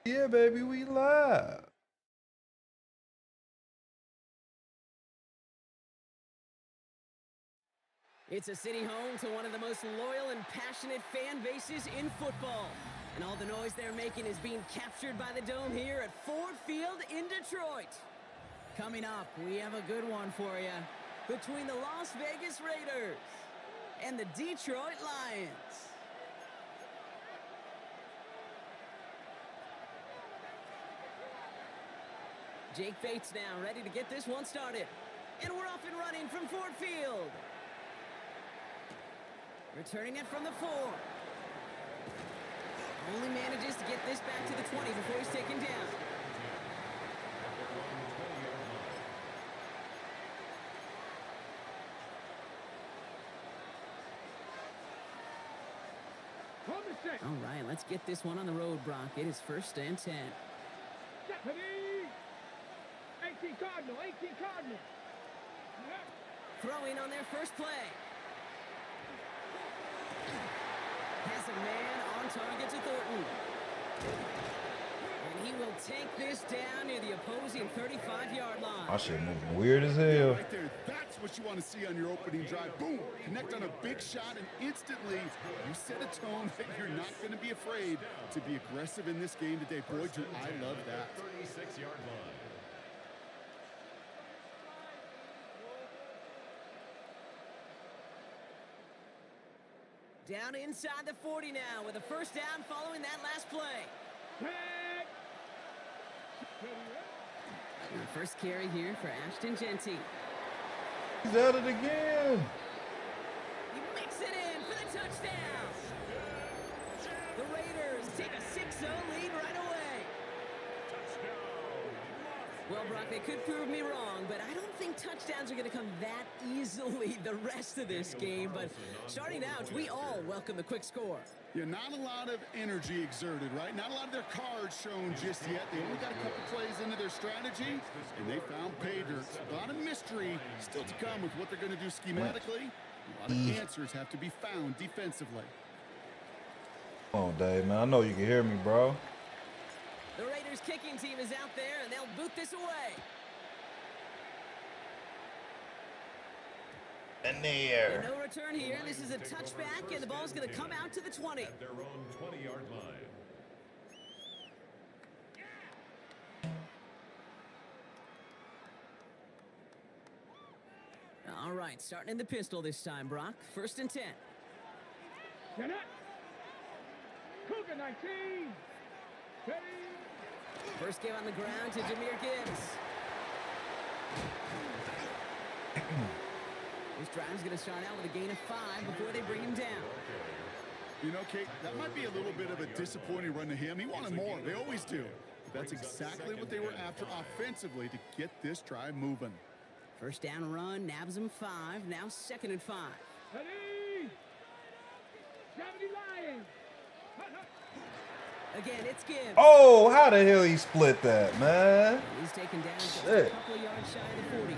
Yeah, baby, we live. It's a city home to one of the most loyal and passionate fan bases in football. And all the noise they're making is being captured by the Dome here at Ford Field in Detroit. Coming up, we have a good one for you. Between the Las Vegas Raiders and the Detroit Lions. Jake Bates now ready to get this one started. And we're off and running from Ford Field. Returning it from the 4. Only manages to get this back to the 20 before he's taken down. All right, let's get this one on the road, Brock. It is 1st and 10. 18 Cardinal, 18 Cardinal. Throwing on their first play. Has a man on target to Thornton. And he will take this down near the opposing 35-yard line. My shit moving weird as hell. Right there, that's what you want to see on your opening drive. Boom, connect on a big shot, and instantly you set a tone that you're not going to be afraid to be aggressive in this game today. Boy, do I love that. 36-yard line. Down inside the 40 now with a first down following that last play. And the first carry here for Ashton Genty. He's at it again. He makes it in for the touchdown. The Raiders take a 6-0 lead right away. Well, Brock, they could prove me wrong, but I don't think touchdowns are going to come that easily the rest of this game. But starting out, we all welcome the quick score. Yeah, not a lot of energy exerted, right? Not a lot of their cards shown just yet. They only got a couple plays into their strategy, and they found pay dirt. A lot of mystery still to come with what they're going to do schematically. A lot of answers have to be found defensively. Come on, Dave, man. I know you can hear me, bro. The Raiders kicking team is out there, and they'll boot this away. In the air. No return here. This is a touchback, and the ball's going to come out to the 20. At their own 20-yard line. All right, starting in the pistol this time, Brock. 1st and 10. Cougar 19. Ready. First game on the ground to Jahmyr Gibbs. This drive's going to start out with a gain of 5 before they bring him down. You know, Kate, that might be a little bit of a disappointing run to him. He wanted more. They always do. But that's exactly what they were after offensively to get this drive moving. First down run, nabs him 5. Now 2nd and 5. Ready. 70 Lions. Again, it's Gibbs. Oh, how the hell he split that, man? He's taken down just a couple of yards shy of the 40.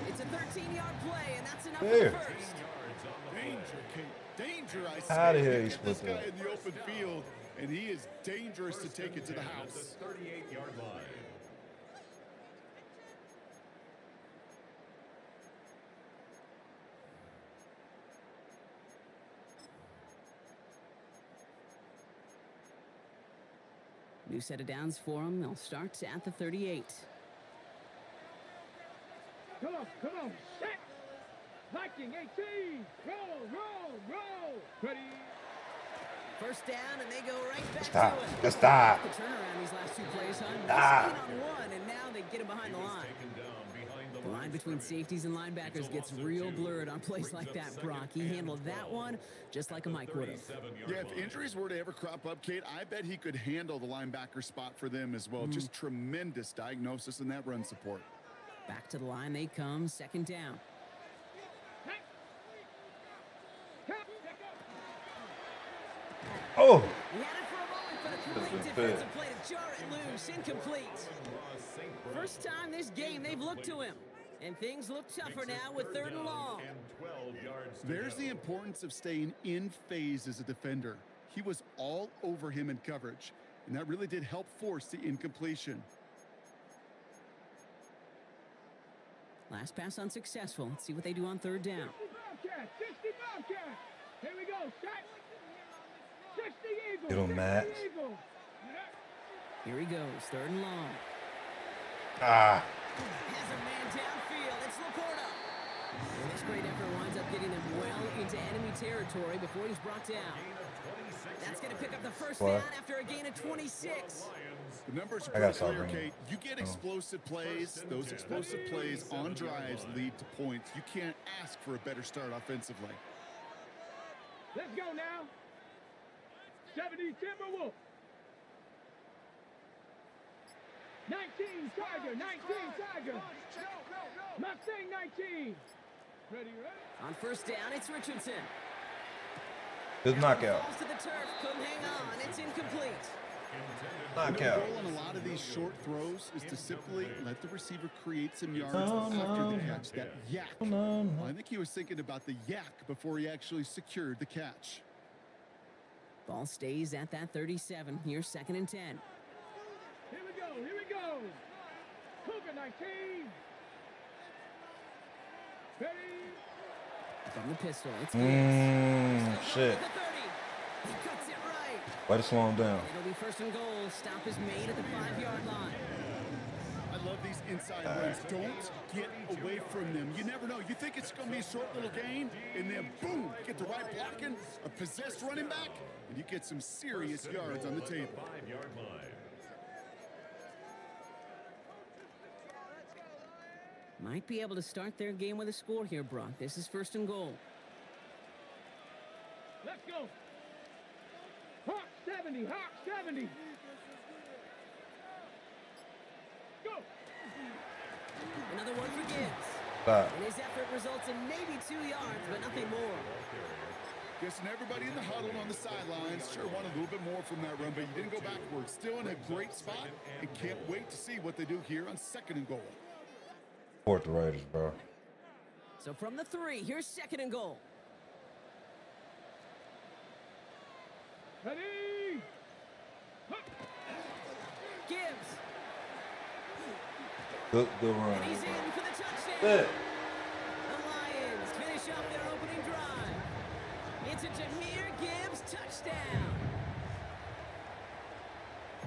It's a 13-yard play, and that's enough for the first. Danger, Kate. Danger, I say. How the hell he Get split this guy that? in the open field, and he is dangerous to take it to the house. 38-yard line. New set of downs for them. They'll start at the 38. Come on. Set. Viking 18. Roll. Ready. First down, and they go right back Stop. to it. Just stop. The turnaround these last 2 plays, huh? Stop. Missed on one, and now they get him behind the line. Taken down behind The line between safeties and linebackers gets real blurred on plays like that, Brock. He handled that one just like a Mike would have. Yeah, if injuries were to ever crop up, Kate, I bet he could handle the linebacker spot for them as well. Just tremendous diagnosis in that run support. Back to the line they come, 2nd down. Oh. He had it for a moment, but a great defensive play to jar it loose, incomplete. First time this game they've looked to him. And things look tougher now with 3rd and long. There's the importance of staying in phase as a defender. He was all over him in coverage. And that really did help force the incompletion. Last pass unsuccessful. Let's see what they do on third down. 60 Bobcats. Here we go. Set. 60 Eagles. Get him, Matt. Eagles. Here he goes, third and long. Ah. Has a man downfield. It's Laporta. And this great effort winds up getting them well into enemy territory before he's brought down. That's going to pick up the first down after a gain of 26. The numbers are I got pretty clear, something. Kate. You get explosive plays. Those explosive plays on drives lead to points. You can't ask for a better start offensively. Let's go now. 70 Timberwolves. 19 Tiger. 19 Tiger. Mustang 19. Ready? On first down, it's Richardson. Good knockout. Falls to the turf, couldn't hang on. It's incomplete. The Knockout. goal on a lot of these short throws is to simply let the receiver create some yards after the catch. That yak. Well, I think he was thinking about the yak before he actually secured the catch. Ball stays at that 37. Here's second and 10. Here we go. Here we go. Cougar 19. Ready? From the pistol, it's Gibbs. Shit. The 30. He cuts it right. Way to slow him down. It'll be first and goal. Stop is made at the 5-yard line. I love these inside runs. Don't get away from them. You never know. You think it's going to be a short little gain, and then boom, get the right blocking, a possessed running back, and you get some serious yards on the table. 5-yard line. Might be able to start their game with a score here, Brock. This is first and goal. Let's go. Hawk 70. Hawk 70. Go. Another one for Gibbs. Stop. And his effort results in maybe 2 yards, but nothing more. Guessing everybody in the huddle on the sidelines sure wanted a little bit more from that run, but you didn't go backwards. Still in a great spot, and can't wait to see what they do here on second and goal. Support the Raiders, bro. So from the 3, here's second and goal. Ready? Hup. Gibbs. Good run. And he's in for the touchdown. Yeah. The Lions finish off their opening drive. It's a Jahmyr Gibbs touchdown.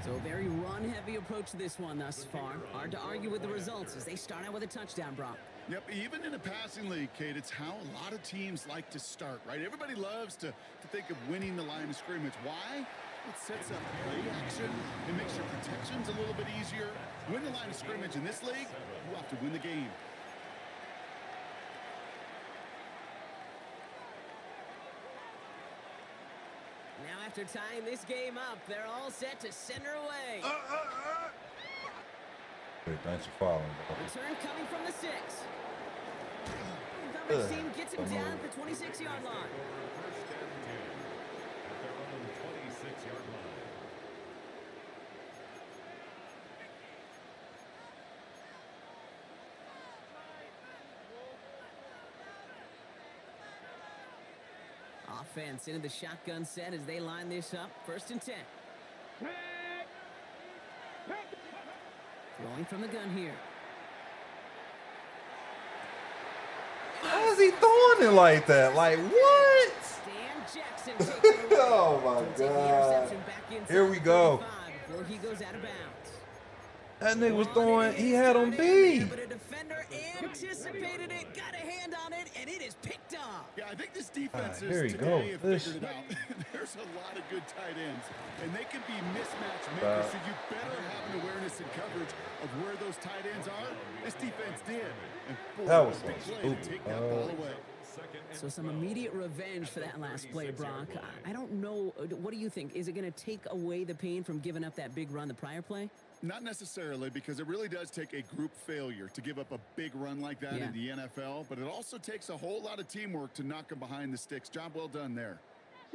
So a very run-heavy approach to this one thus far. Hard to argue with the results as they start out with a touchdown, Brock. Yep, even in a passing league, Kate, it's how a lot of teams like to start, right? Everybody loves to think of winning the line of scrimmage. Why? It sets up play action. It makes your protections a little bit easier. Win the line of scrimmage in this league, you have to win the game. Now after tying this game up, they're all set to send her away. Hey, thanks for following, bro. Return coming from the 6. The coverage team gets him down at the 26-yard line. First and 10 at their own 26-yard line. Offense into the shotgun set as they line this up. First and 10. Throwing from the gun here. How is he throwing it like that? Like, what? Dan Jackson takes it away. Oh, my He'll take the God. interception back inside Here we go. 35 before he goes out of bounds. That nigga was throwing, he had him beat. But a defender anticipated it, got a hand on it, and it is picked up. Yeah, I think this defense Ah, here is you today go. have This- figured it out. There's a lot of good tight ends, and they can be mismatch makers, so you better have an awareness and coverage of where those tight ends are. This defense did. And boy, That was big so play to stupid. take that ball away. So some immediate revenge for that last play, Brock. I don't know. What do you think? Is it going to take away the pain from giving up that big run the prior play? Not necessarily, because it really does take a group failure to give up a big run like that in the NFL, but it also takes a whole lot of teamwork to knock them behind the sticks. Job well done there.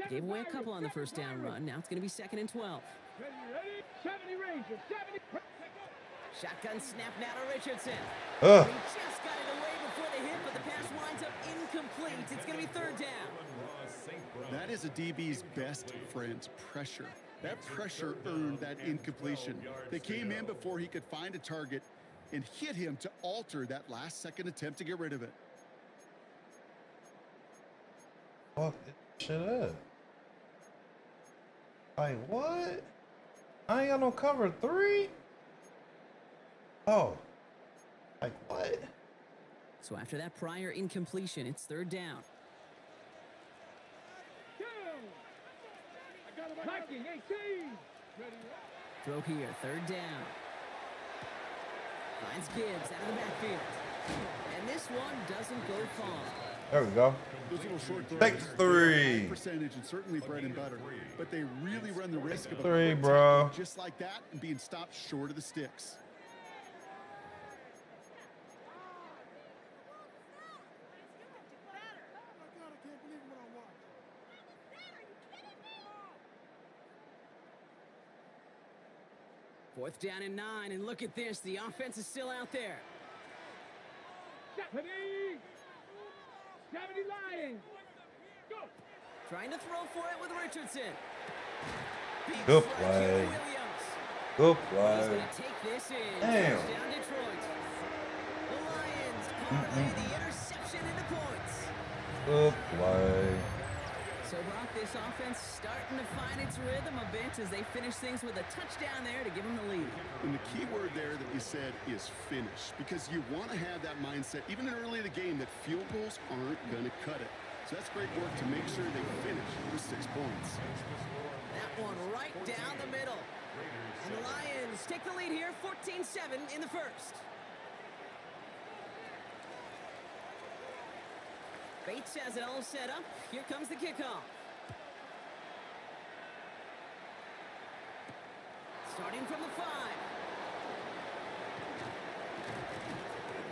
Gave away a couple on the first down run. Now it's going to be second and 12. Ready? 70 Rangers. 70. Shotgun snap now to Richardson. Ugh. He just got it away before the hit, but the pass winds up incomplete. It's going to be third down. That is a DB's best friend, pressure. That pressure earned that incompletion. They came in before he could find a target and hit him to alter that last-second attempt to get rid of it. Fuck this shit up. Like, what? I ain't got no cover 3? Oh. Like, what? So after that prior incompletion, it's third down. Viking 18. Throw here, third down. Finds Gibbs out of the backfield. And this one doesn't go far. There we go. Those little short throws, Take 3. percentage and certainly bread and butter, but they really run the risk of a 3, quick bro. tackle just like that and being stopped short of the sticks. Fourth down and 9, and look at this. The offense is still out there. 70 Lions. Go. Trying to throw for it with Richardson. Big Good throw, play. Williams. Good He's play. going to take this in. Damn. Touchdown Detroit. The Lions parlay the interception into points. Good play. So, Brock, this offense starting to find its rhythm a bit as they finish things with a touchdown there to give them the lead. And the key word there that you said is finish, because you want to have that mindset, even early in the game, that field goals aren't going to cut it. So that's great work to make sure they finish with 6 points. That one right down the middle. And the Lions take the lead here, 14-7 in the first. Bates has it all set up. Here comes the kickoff. Starting from the 5.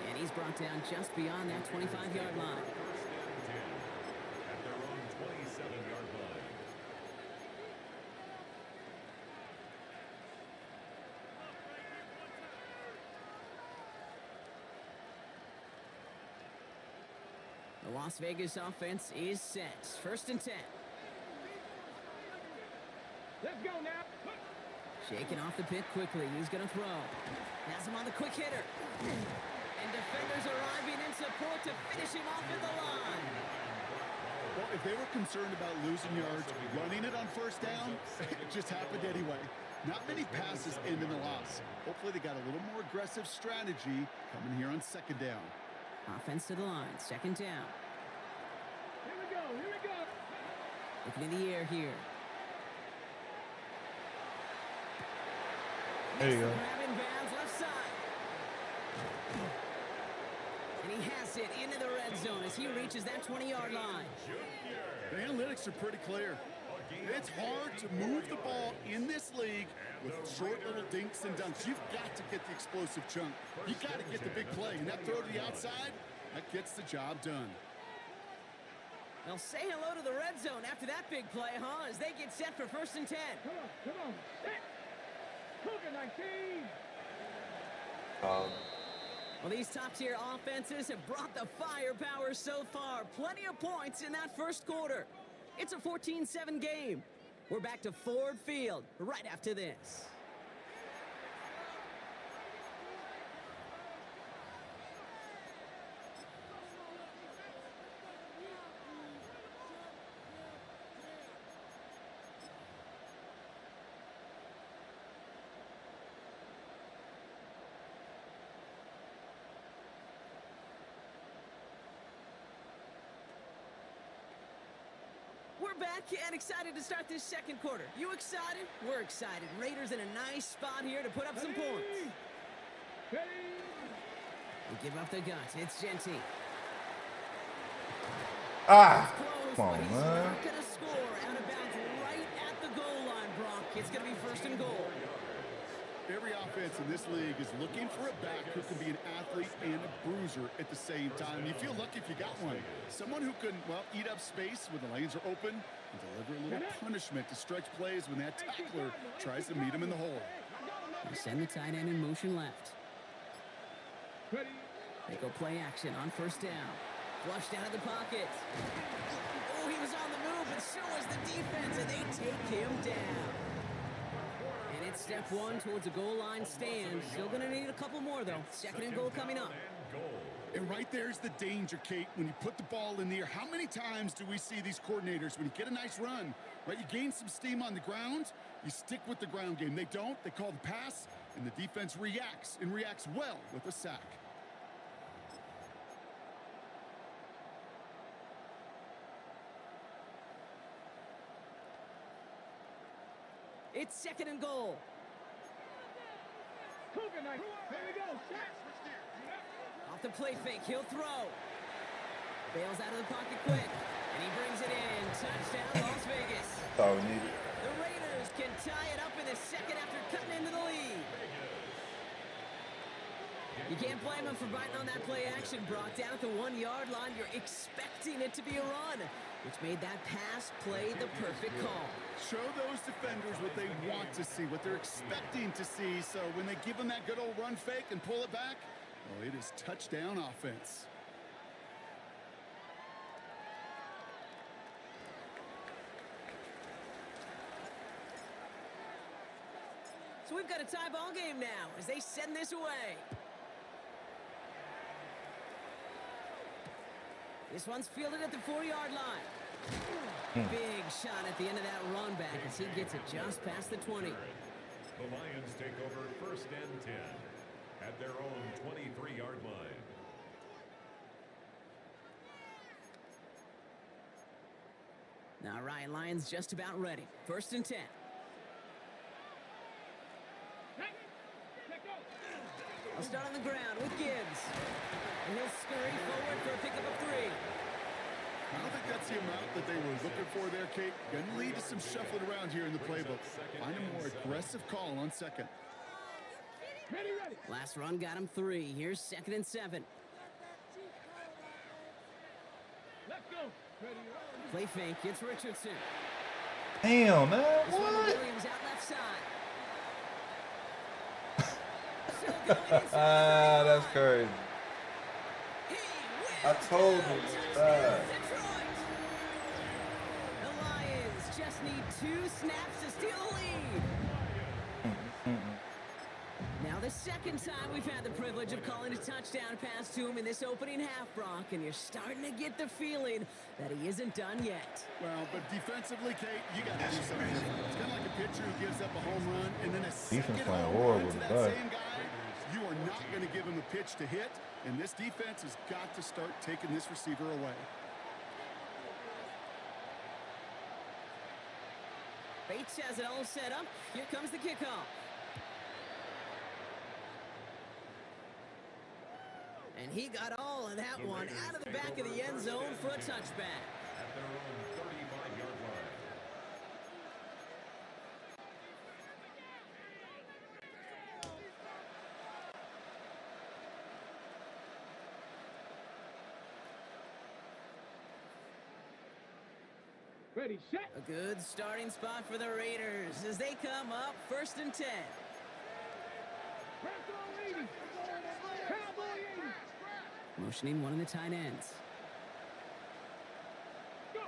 And he's brought down just beyond that 25-yard line. At their own 27-yard line. The Las Vegas offense is set. First and 10. Let's go now. Shaking off the pit quickly. He's going to throw. Has him on the quick hitter. And defenders arriving in support to finish him off at the line. Well, if they were concerned about losing yards, running it on first down, it just happened anyway. Not many passes end in the loss. Hopefully they got a little more aggressive strategy coming here on second down. Offense to the line. Second down. Here we go. Here we go. Looking in the air here. There you go. Grab in bounds left side. And he has it into the red zone as he reaches that 20-yard line. The analytics are pretty clear. It's hard to move the ball in this league with short little dinks and dunks. You've got to get the explosive chunk. You got to get the big play. And that throw to the outside, that gets the job done. They'll say hello to the red zone after that big play, huh? As they get set for first and 10. Come on. Set. Cougar 19. Well, these top-tier offenses have brought the firepower so far. Plenty of points in that first quarter. It's a 14-7 game. We're back to Ford Field right after this. We're back and excited to start this second quarter. You excited? We're excited. Raiders in a nice spot here to put up some points. Ready. We give up the guts. It's Genty. Ah! Close, Come on, but he's man. not going to score. Out of bounds right at the goal line, Brock. It's going to be first and goal. Every offense in this league is looking for a back who can be an athlete and a bruiser at the same time. You feel lucky if you got one. Someone who can, well, eat up space when the lanes are open and deliver a little punishment to stretch plays when that tackler tries to meet him in the hole. They send the tight end in motion left. Ready. They go play action on first down. Flushed out of the pocket. Oh, he was on the move, but so was the defense, and they take him down. That's step one towards a goal line stand. Still going to need a couple more, though. Second and goal coming up. And right there's the danger, Kate. When you put the ball in the air, how many times do we see these coordinators, when you get a nice run, right, you gain some steam on the ground, you stick with the ground game. They don't. They call the pass, and the defense reacts, and reacts well with a sack. It's second and goal. Cougar knife. Here we go. Set. Off the play fake, he'll throw. Bails out of the pocket quick, and he brings it in. Touchdown, Las Vegas. That's all we needed. The Raiders can tie it up in the second after cutting into the lead. You can't blame them for biting on that play action. Brought down at the 1 yard line, you're expecting it to be a run, which made that pass play the perfect call. Show those defenders what they want to see, what they're expecting to see, so when they give them that good old run fake and pull it back, well, it is touchdown offense. So we've got a tie ball game now as they send this away. This one's fielded at the 4-yard line. Big shot at the end of that run back as he gets it just past the 20. The Lions take over first and 10 at their own 23-yard line. All right, Lions just about ready. First and 10. I'll start on the ground with Gibbs. And he'll scurry forward for a pickup of 3. I don't think that's the amount that they were looking for there, Kate. Going to lead to some shuffling around here in the playbook. Find a more aggressive call on second. Ready, ready. Last run got him 3. Here's second and 7. Let's go. Ready, ready. Play fake. It's Richardson. Damn, man. This one What? Williams out left side. Still going inside. That's crazy. He I wins told it. him. Touchdown, Detroit. The Lions just need 2 snaps to steal the lead. Now the second time we've had the privilege of calling a touchdown pass to him in this opening half, Brock, and you're starting to get the feeling that he isn't done yet. Well, but defensively, Kate, you got to do something different. It's kind of like a pitcher who gives up a home run and then a second playing home horrible run to that today. same guy. You are not going to give him a pitch to hit, and this defense has got to start taking this receiver away. Bates has it all set up. Here comes the kickoff. And he got all of that one out of the back of the end zone for a touchback. At their own 35-yard line. Ready, set. A good starting spot for the Raiders as they come up first and 10. Cowboy 80. Cowboy 80. Motioning one of the tight ends. Go.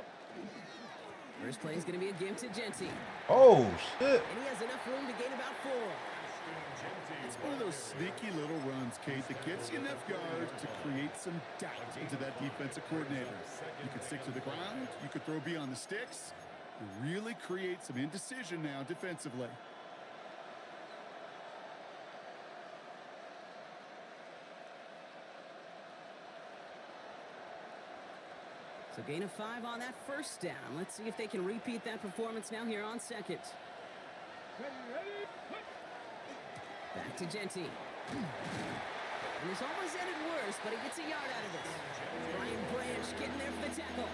First play is going to be a give to Genty. Oh, shit. And he has enough room to gain about 4. It's one of those sneaky little runs, Kate, that gets you enough yards to create some doubt into that defensive coordinator. You could stick to the ground, you could throw beyond the sticks, and really create some indecision now defensively. So gain of 5 on that first down. Let's see if they can repeat that performance now here on second. Ready, ready. Back to Genty. And this almost ended worse, but he gets a yard out of this. Brian Branch getting there for the tackle.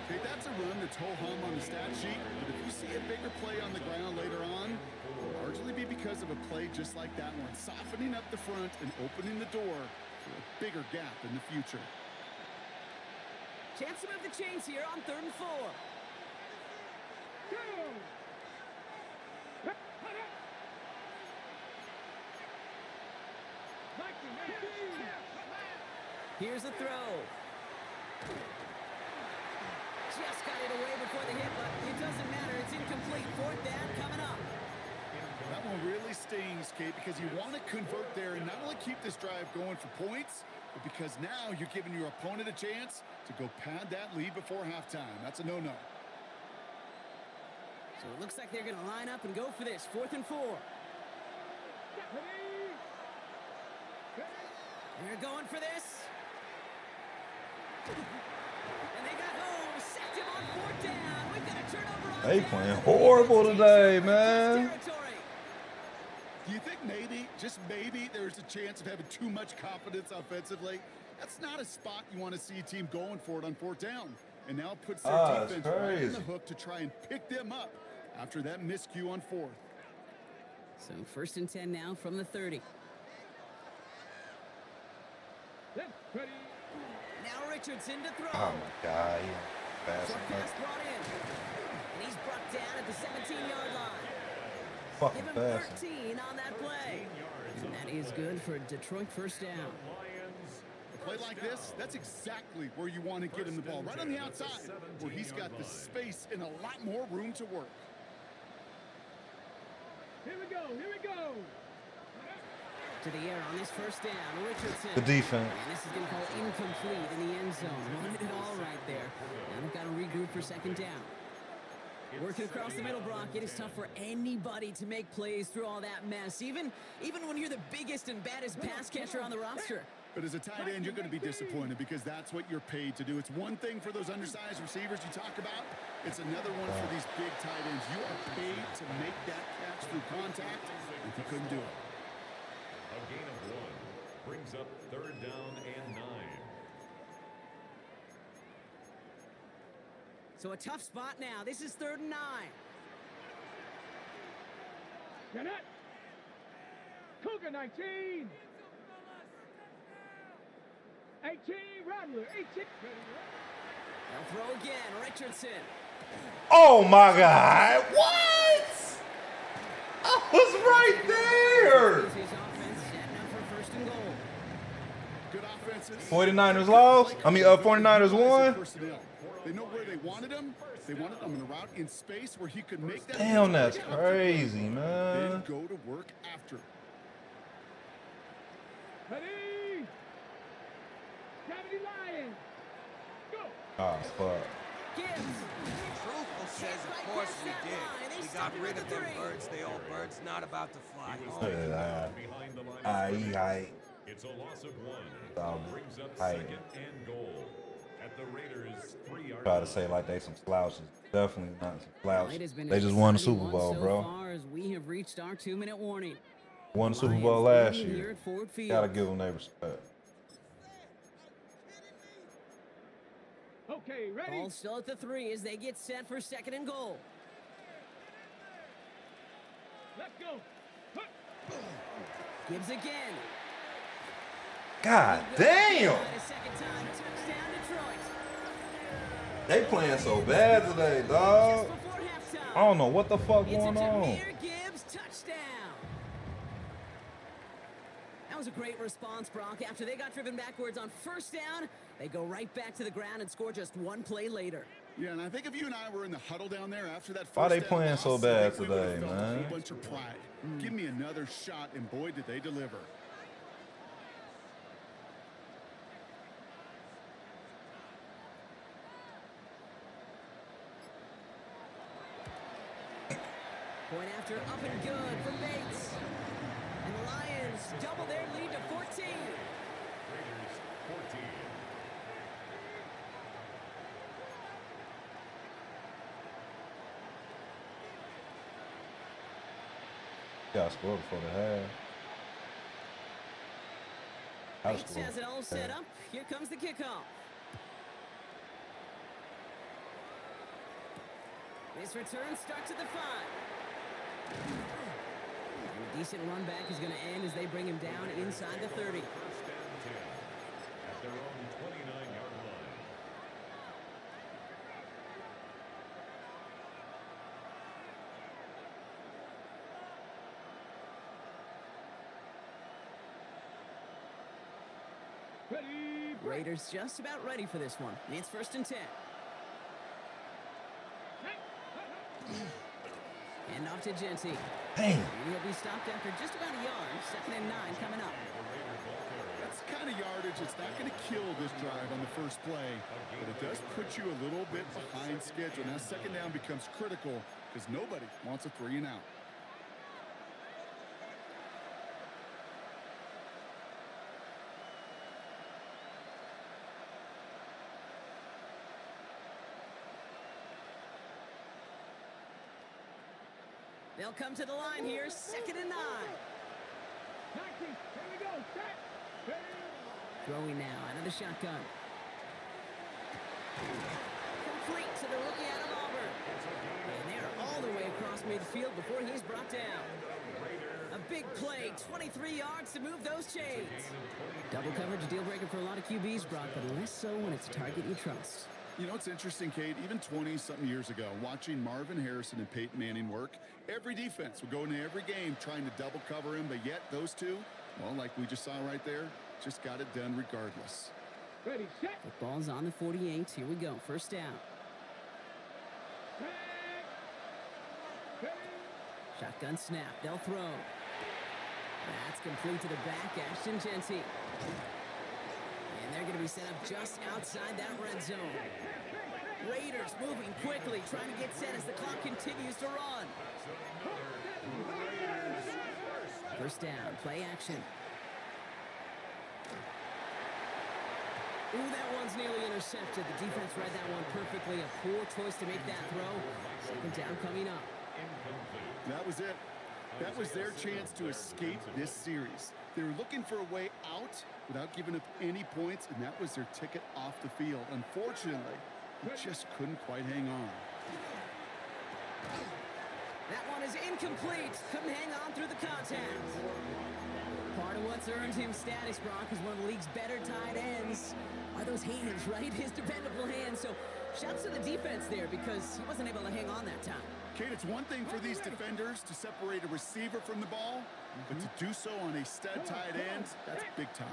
Okay, that's a run that's ho-hum on the stat sheet, but if you see a bigger play on the ground later on, it will largely be because of a play just like that one, softening up the front and opening the door for a bigger gap in the future. Chance to move the chains here on 3rd and 4. Go. Here's the throw. Just got it away before the hit, but it doesn't matter. It's incomplete. 4th down coming up. That one really stings, Kate, because you want to convert there and not only keep this drive going for points, but because now you're giving your opponent a chance to go pad that lead before halftime. That's a no-no. So it looks like they're going to line up and go for this. 4th and 4. They're going for this. And they got home. Sacked him on 4th down. We've got a turnover on They down. playing horrible today, man. Do you think maybe, just maybe, there's a chance of having too much confidence offensively? That's not a spot you want to see a team going for it on 4th down. And now it puts their defense right on the hook to try and pick them up after that miscue on 4th. So 1st and 10 now from the 30. Ready. Now Richardson to throw. Oh my God, he fast Short pass enough. brought in. And he's brought down at the 17-yard line. Fucking Give him fast. 13 on that play. And that is good for Detroit 1st down. A play like this, that's exactly where you want to get him the ball, right on the outside, where he's got the space and a lot more room to work. Here we go. Here we go. To the air on this 1st down. Richardson. The defense. And this is going to call incomplete in the end zone. Wanted it all right there. Now they've got to regroup for 2nd down. Working across the middle, Brock, it is tough for anybody to make plays through all that mess, even when you're the biggest and baddest pass catcher on the roster. But as a tight end, you're going to be disappointed because that's what you're paid to do. It's one thing for those undersized receivers you talk about. It's another one for these big tight ends. You are paid to make that catch through contact, and you couldn't do it. A gain of 1 brings up 3rd down and 9. So a tough spot now. This is 3rd and 9. Get it. Cougar 19. 18, Rattler. 18. They'll throw again. Richardson. Oh my God! What? I was right there. His offense setting up for 1st and goal. Good offenses. 49ers lost. I mean, 49ers won. Personnel. They know where they wanted him. They wanted him in a route in space where he could make that. Damn, that's crazy, Then man. go to work after. Ready. Gravity Lions. Go. Oh fuck. Gibbs. Truthful says, of course we did. We got rid of them birds. They all birds not about to fly. Behind the line. Aight. It's a loss of 1. Um, Brings up aight. 2nd and goal. At the Raiders' 3-yard Try to say like they some slouches. Definitely not some Well, slouches. it has been They an just won the exciting Super one Bowl, so bro. far as we have reached our 2-minute warning. Won the Super Bowl Lions last leading here year. at Ford Field. Gotta give them their respect. Okay, ready. Ball still at the 3 as they get set for 2nd and goal. Let's go. Gibbs again. God damn! A 2nd time. Touchdown Detroit. They playing so bad today, Just dog. before halftime. I don't know what the fuck It's a going on. Jahmyr Gibbs touchdown. That was a great response, Brock. After they got driven backwards on 1st down, they go right back to the ground and score just 1 play later. Yeah, and I think if you and I were in the huddle down there after that first Why they down playing loss, so I bad think we would've today, felt man? A whole bunch of pride. Give me another shot, and boy, did they deliver. Point after up and good for Bates. And the Lions double their lead to 14. Raiders 14. Gotta score before the half. Gotta Bates score. has it all set up. Here comes the kickoff. This return starts at the 5. And a decent run back is going to end as they bring him down inside the 30. 1st and 10. At their own 29-yard line. Ready. Raiders just about ready for this one. It's 1st and 10. And off to Genty. Dang. He'll be stopped after just about a yard. 2nd and 9 coming up. That's the kind of yardage it's not going to kill this drive on the first play, but it does put you a little bit behind schedule. Now 2nd down becomes critical because nobody wants a 3 and out. They'll come to the line here, 2nd and 9. 19, here we go, set. Throwing now out of the shotgun. Complete to the rookie out of Auburn. And they're all the way across midfield before he's brought down. A big play, 23 yards to move those chains. Double coverage, a deal breaker for a lot of QBs, Brock, but less so when it's a target you trust. You know, it's interesting, Kate, even 20-something years ago, watching Marvin Harrison and Peyton Manning work, every defense would go into every game trying to double cover him, but yet those two, well, like we just saw right there, just got it done regardless. Ready, set. Football's on the 48. Here we go. 1st down. Shotgun snap. They'll throw. That's complete to the back. Ashton Genty. And they're going to be set up just outside that red zone. Raiders moving quickly, trying to get set as the clock continues to run. 1st down. Play action. Ooh, that one's nearly intercepted. The defense read that one perfectly. A poor choice to make that throw. 2nd down coming up. That was it. That was their chance to escape this series. They were looking for a way out without giving up any points, and that was their ticket off the field. Unfortunately, they just couldn't quite hang on. That one is incomplete. Couldn't hang on through the contact. Part of what's earned him status, Brock, is one of the league's better tight ends. Are those hands, right? His dependable hands. So shouts to the defense there because he wasn't able to hang on that time. Kate, it's one thing for these defenders to separate a receiver from the ball, but to do so on a stud tight end, that's big time.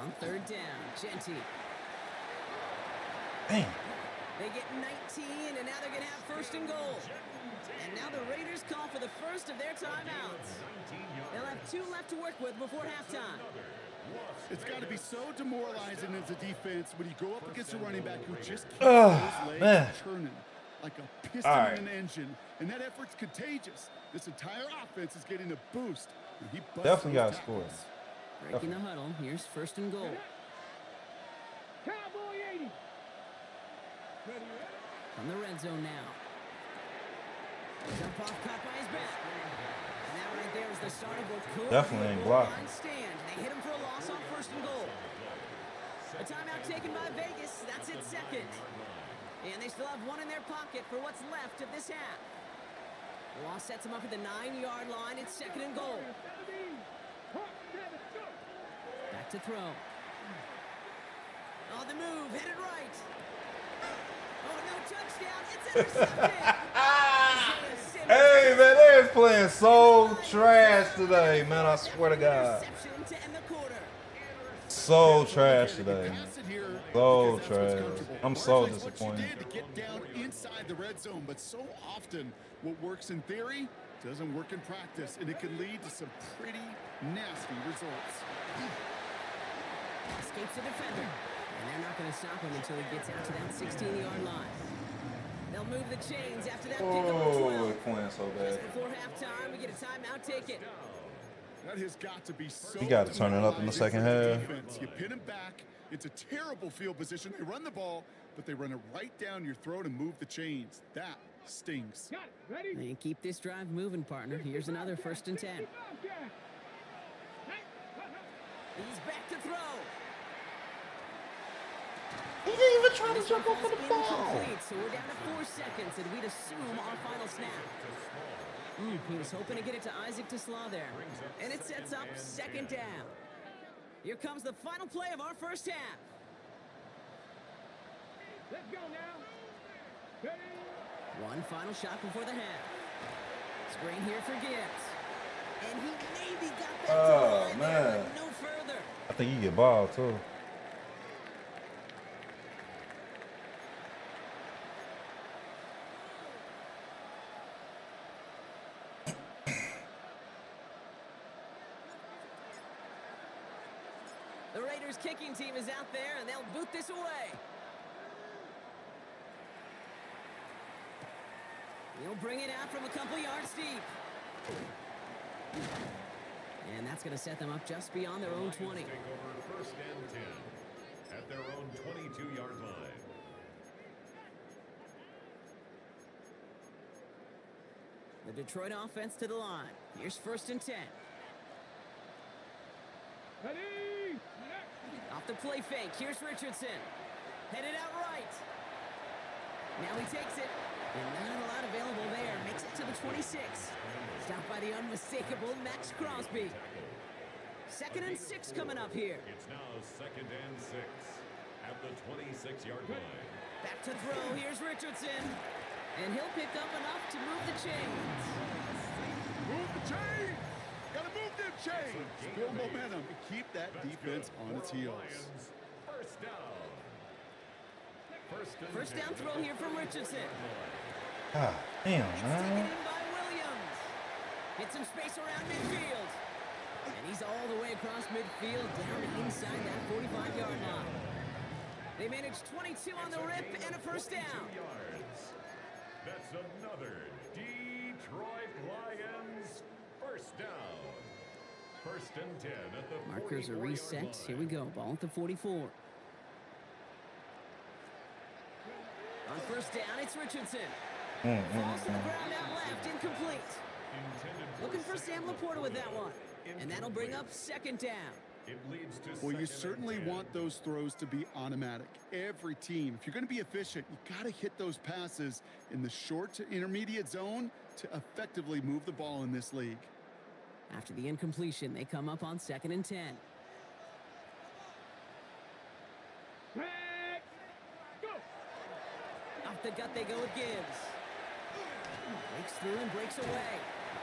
On 3rd down, Genty. Dang. They get 19, and now they're going to have 1st and goal. And now the Raiders call for the first of their timeouts. They'll have 2 left to work with before halftime. It's got to be so demoralizing as a defense when you go up against a running back who just keeps those legs turning like a piston in an engine. And that effort's contagious. This entire offense is getting a boost. And he definitely got to score. Breaking the huddle. Here's 1st and goal. Cowboy 80. From the red zone now. Jump off caught by his back. And that right there is the start of what could definitely ain't blocking. Stand. They hit him for a loss on 1st and goal. A timeout taken by Vegas. That's its 2nd. And they still have 1 in their pocket for what's left of this half. The loss sets them up at the 9-yard line. It's 2nd and goal. Back to throw. On the move, headed right. Oh, no touchdown. It's intercepted. Hey, man, they is playing so trash today, man. I swear to God. Interception to end the quarter. So trash today. So trash. I'm so It's what you disappointed. did to get down inside the red zone, but so often what works in theory doesn't work in practice, and it can lead to some pretty nasty results. Escapes the defender. And they're not going to stop him until he gets out to that 16-yard line. They'll move the chains after that pickup of Oh, 12. they're playing so bad. Just before halftime, we get a timeout taken. That has got to be so He got to turn it up in the second half. defense. You pin him back. It's a terrible field position. They run the ball, but they run it right down your throat and move the chains. That stings. Got it. Ready? And keep this drive moving, partner. Here's another 1st and 10. He's back to throw. He didn't even try to This jump one off of the falls ball. incomplete, so we're down to 4 seconds, and we'd assume our final snap. He was hoping to get it to Isaac Tesla there. And it sets up 2nd down. Here comes the final play of our first half. Let's go now. Ready? One final shot before the half. Screen here for Gibbs. And he maybe got that to the line there, but no further. I think you get ball too. Raiders kicking team is out there, and they'll boot this away. He'll bring it out from a couple yards deep. And that's going to set them up just beyond their own 20. Take over first and 10 at their own 22-yard line. The Detroit offense to the line. Here's first and 10. Ready. Off the play fake. Here's Richardson. Headed out right. Now he takes it. And not a lot available there. Makes it to the 26. Stopped by the unmistakable Max Crosby. 2nd and 6 coming up here. It's now 2nd and 6 at the 26-yard line. Back to throw. Here's Richardson. And he'll pick up enough to move the chains. Move the chains! Gotta move them chains! Build momentum and keep that defense on its heels. First down. First down throw here from Richardson. Ah, damn, It's taken man. in by Williams. Hit some space around midfield. And he's all the way across midfield down inside that 45-yard line. They managed 22 on the rip and a first down. That's another Detroit Lions first down. First and 10 at the Markers are 44-yard reset. line. Here we go. Ball at the 44. On first down, it's Richardson. Falls to the ground out left, incomplete. Looking for Sam Laporta with that one. And that'll bring up second down. It leads to Well, you 2nd and certainly 10. want those throws to be automatic. Every team, if you're going to be efficient, you got to hit those passes in the short to intermediate zone to effectively move the ball in this league. After the incompletion, they come up on 2nd and 10. Back. Go. Off the gut they go with Gibbs. Breaks through and breaks away.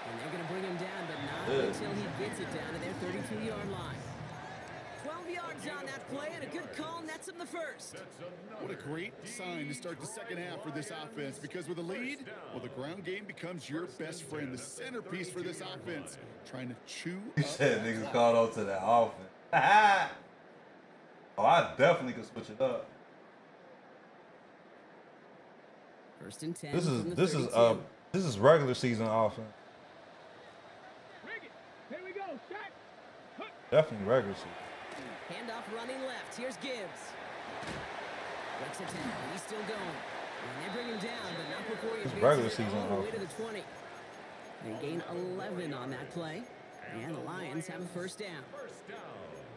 And they're going to bring him down, but not until he gets it down to their 32-yard line. 12 yards on that play, and a good call nets him the first. What a great sign to start the second half for this offense, because with a lead, well, the ground game becomes your best friend, the centerpiece for this offense, trying to chew He up said that niggas clock. caught on to that offense. Oh, I definitely could switch it up. First and 10 This from the is 32. this is regular season offense. Bring it. Here we go. Set. Hook. Definitely regular season. Handoff running left. Here's Gibbs. Breaks a tackle. He's still going. And they bring him down, but not before he It's makes regular it season all the way to offense. the 20. They gain 11 on that play. And the Lions have a first down.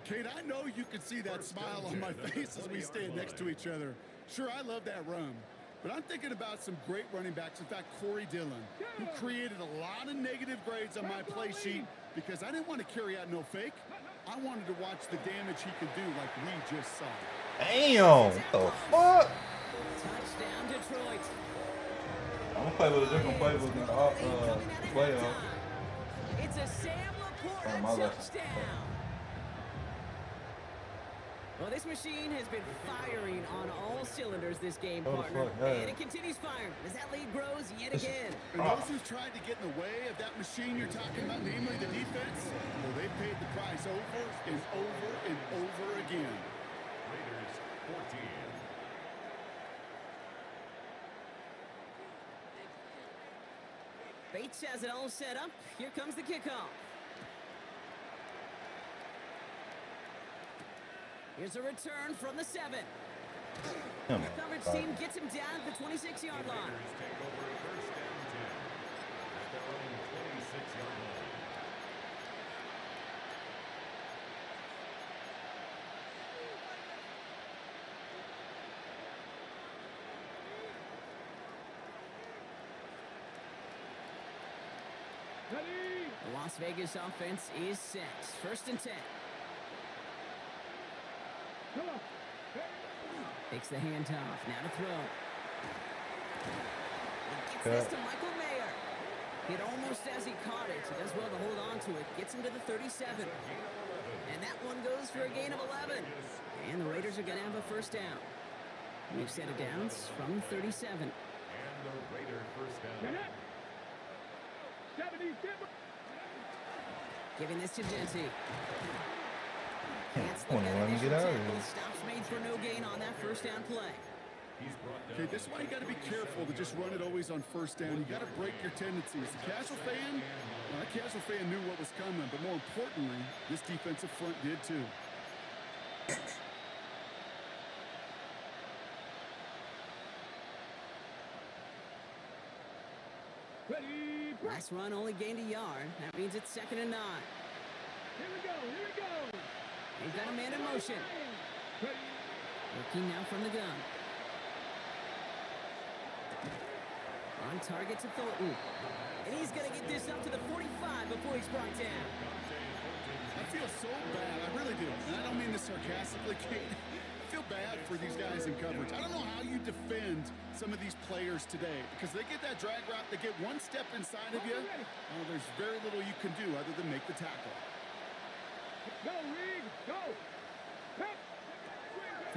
Kate, I know you can see that smile on my face as we stand next to each other. Sure, I love that run. But I'm thinking about some great running backs. In fact, Corey Dillon, who created a lot of negative grades on my play sheet because I didn't want to carry out no fake. I wanted to watch the damage he could do like we just saw. Damn, what the fuck? Touchdown, Detroit. I'm gonna play with a different playbook in the playoff. It's a Sam Oh, my Laporta left. touchdown. Well, this machine has been firing on all cylinders this game, Oh, partner. fuck, yeah. And it continues firing as that lead grows yet again. And those who've tried to get in the way of that machine you're talking about, namely the defense, well, they paid the price over and over and over again. Raiders 14. Bates has it all set up. Here comes the kickoff. Here's a return from the 7. Damn, The coverage team gets him down at the 26-yard line. Raiders take over first and 10 at their own 26-yard line. Ready. The Las Vegas offense is set. First and 10. Come on. Takes the handoff. Now to throw. He gets this to Michael Mayer. Hit almost as he caught it. He does well to hold on to it. Gets him to the 37. And that one goes for a gain of 11. And the Raiders are going to have a first down. New set of downs from 37. And the Raider first Get down. it. 70 Timber. Giving this to Genty. Let's I look want to at let him initial get out of tackle. here. Stops made for no gain on that first down play. Okay, this is why you got to be careful to just run it always on first down. You got to break your tendencies. The casual fan, well, that casual fan knew what was coming, but more importantly, this defensive front did too. Ready, break. Last run only gained a yard. That means it's 2nd and 9. Here we go, here we go. They've got a man in motion. Ready. Working now from the gun. On target to Thornton. And he's going to get this up to the 45 before he's brought down. I feel so bad. I really do. And I don't mean this sarcastically, Kate. I feel bad for these guys in coverage. I don't know how you defend some of these players today because they get that drag route, they get one step inside of you. There's very little you can do other than make the tackle. Go, Reed, go. Pep.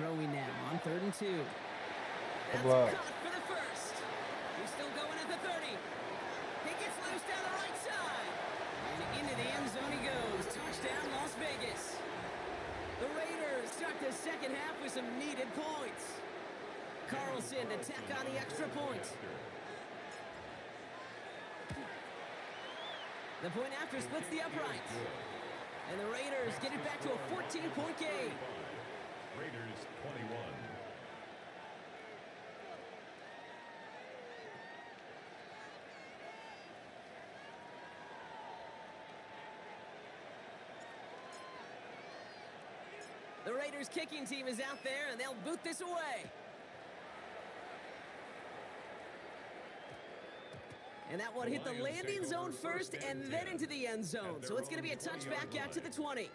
Throwing now on 3rd and 2. That's block. caught for the first. He's still going at the 30. He gets loose down the right side. And into the end zone he goes. Touchdown, Las Vegas. The Raiders start the second half with some needed points. Carlson to tack on the extra point. The point after splits the uprights. And the Raiders get it back to a 14-point game. Raiders 21. The Raiders kicking team is out there, and they'll boot this away. And that one hit the landing zone first and then into the end zone. So it's going to be a touchback out to the 20.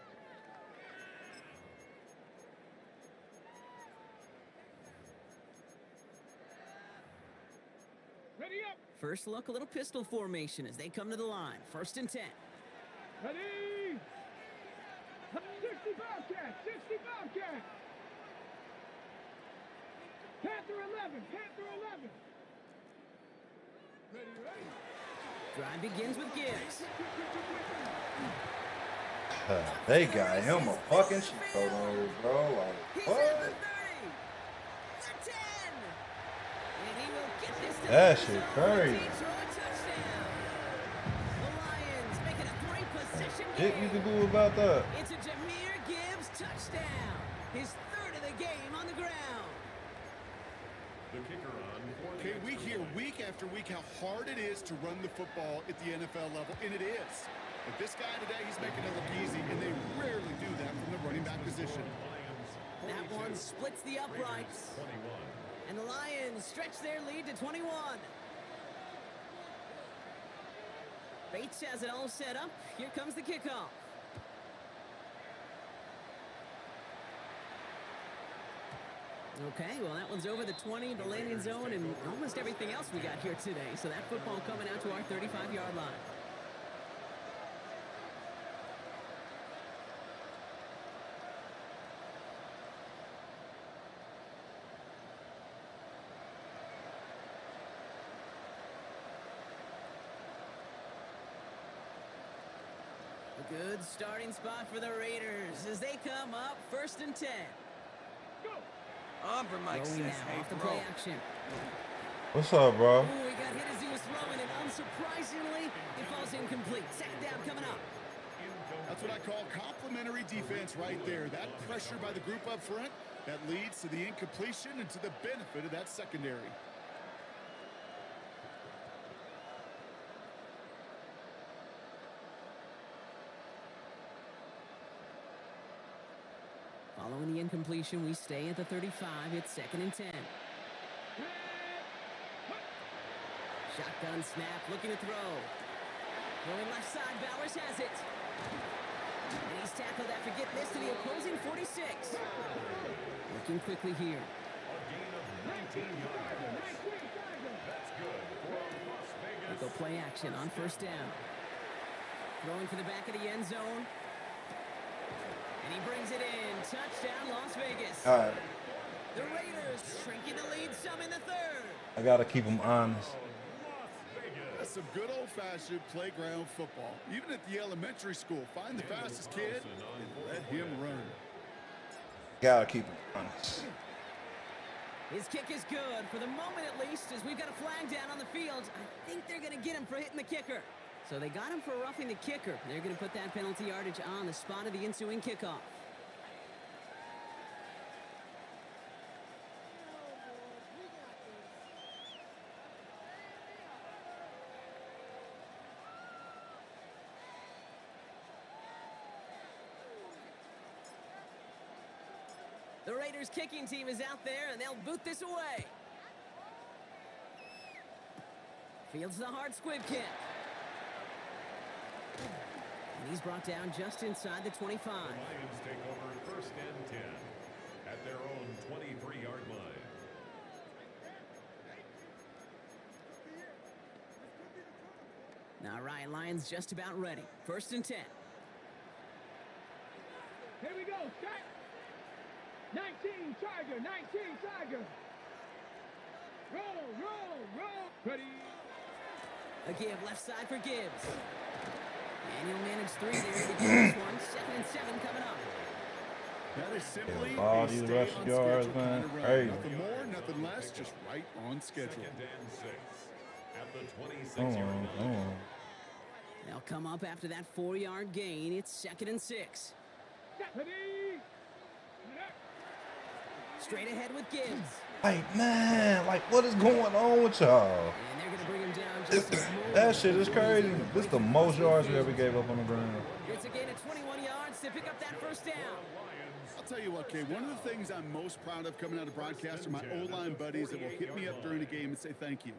Ready up. First look, a little pistol formation as they come to the line. 1st and 10. Ready. 60 Bobcat, 60 Bobcat. Panther 11, Panther 11. Ready, ready. Drive begins with Gibbs. They got him a fucking sheep coat on here, bro. He's Like, at the 30. what? The 10. And he will get this to That the shit zone for crazy. a Detroit touchdown. The Lions making a 3-possession Shit game. you can do about that. It's a Jahmyr Gibbs touchdown. His 3rd of the game on the ground. The kicker on for the Okay, we extra hear point. week after week how hard it is to run the football at the NFL level, and it is. But this guy today, he's making it look easy, and they rarely do that from the running back position. That one splits the uprights. 21. And the Lions stretch their lead to 21. Bates has it all set up. Here comes the kickoff. Okay, well, that one's over the 20, the landing zone, and almost everything else we got here today. So that football coming out to our 35-yard line. A good starting spot for the Raiders as they come up 1st and 10. Umber Mike Throwing says, now hey, off the bro. play action. What's up, bro? Ooh, he got hit as he was throwing, and unsurprisingly, it falls incomplete. 2nd down coming up. That's what I call complimentary defense right there. That pressure by the group up front, that leads to the incompletion and to the benefit of that secondary. Following the incompletion, we stay at the 35. It's 2nd and 10. Shotgun snap, looking to throw. Going left side, Bowers has it. And he's tackled after getting this to the opposing 46. Looking quickly here. A gain of 19 yards. That's good for Las They Vegas. go play action on 1st down. Throwing for the back of the end zone. And he brings it in. Touchdown, Las Vegas. All right, The Raiders shrinking the lead some in the 3rd. I gotta keep them honest. That's some good old-fashioned playground football. Even at the elementary school, find the fastest kid and let him run. Gotta keep him honest. His kick is good, for the moment at least, as we've got a flag down on the field. I think they're going to get him for hitting the kicker. So they got him for roughing the kicker. They're going to put that penalty yardage on the spot of the ensuing kickoff. The Raiders kicking team is out there, and they'll boot this away. Fields the hard squib kick. And he's brought down just inside the 25. The Lions take over 1st and 10 at their own 23-yard line. All right, Lions just about ready. 1st and 10. Here we go, set. 19 Tiger, 19 Tiger. Roll. Ready. A give left side for Gibbs. And he'll manage 3 there to get this one. 2nd and 7 coming up. That is simply all a these stay rushing on yards, schedule man. kind of run. Crazy. Nothing more, nothing less, just right on schedule. 2nd and 6 at the 26-yard line. They'll come up after that 4-yard gain. It's 2nd and 6. Ready. Straight ahead with Gibbs. Like, man, like, what is going on with y'all? And they're going to bring him down just a moment. That shit is crazy. This is the most yards we ever gave up on the ground. It's a gain of 21 yards to pick up that 1st down. I'll tell you what, Kay, one of the things I'm most proud of coming out of broadcast are my O-line buddies that will hit me up during the game and say thank you.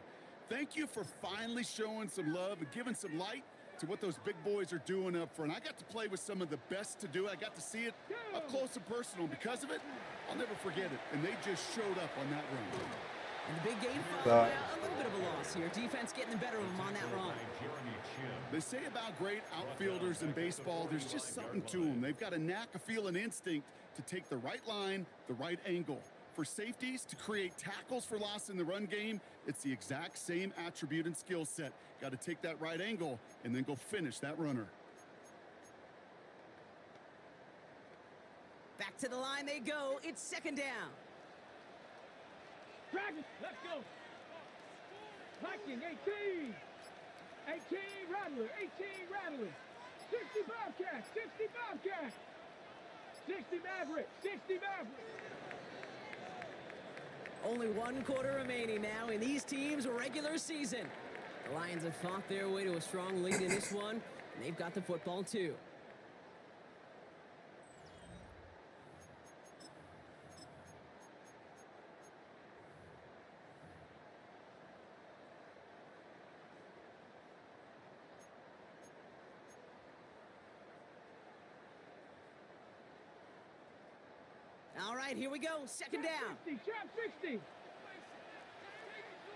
Thank you for finally showing some love and giving some light to what those big boys are doing up front. I got to play with some of the best to do it. I got to see it up close and personal. Because of it, I'll never forget it. And they just showed up on that run. And the big gain followed by a little bit of a loss here. Defense getting the better of them on that run. They say about great outfielders in baseball, there's just something to them. They've got a knack, a feel, an instinct to take the right line, the right angle. For safeties to create tackles for loss in the run game, it's the exact same attribute and skill set. Got to take that right angle and then go finish that runner. Back to the line they go. It's 2nd down. Dragons, let's go. Viking, 18. 18 Rattler, 18 Rattler. 60 Bobcat, 60 Bobcat. 60 Maverick, 60 Maverick. Only 1 quarter remaining now in these teams' regular season. The Lions have fought their way to a strong lead in this one, and they've got the football too. All right, here we go. 2nd down. 60, sharp 60.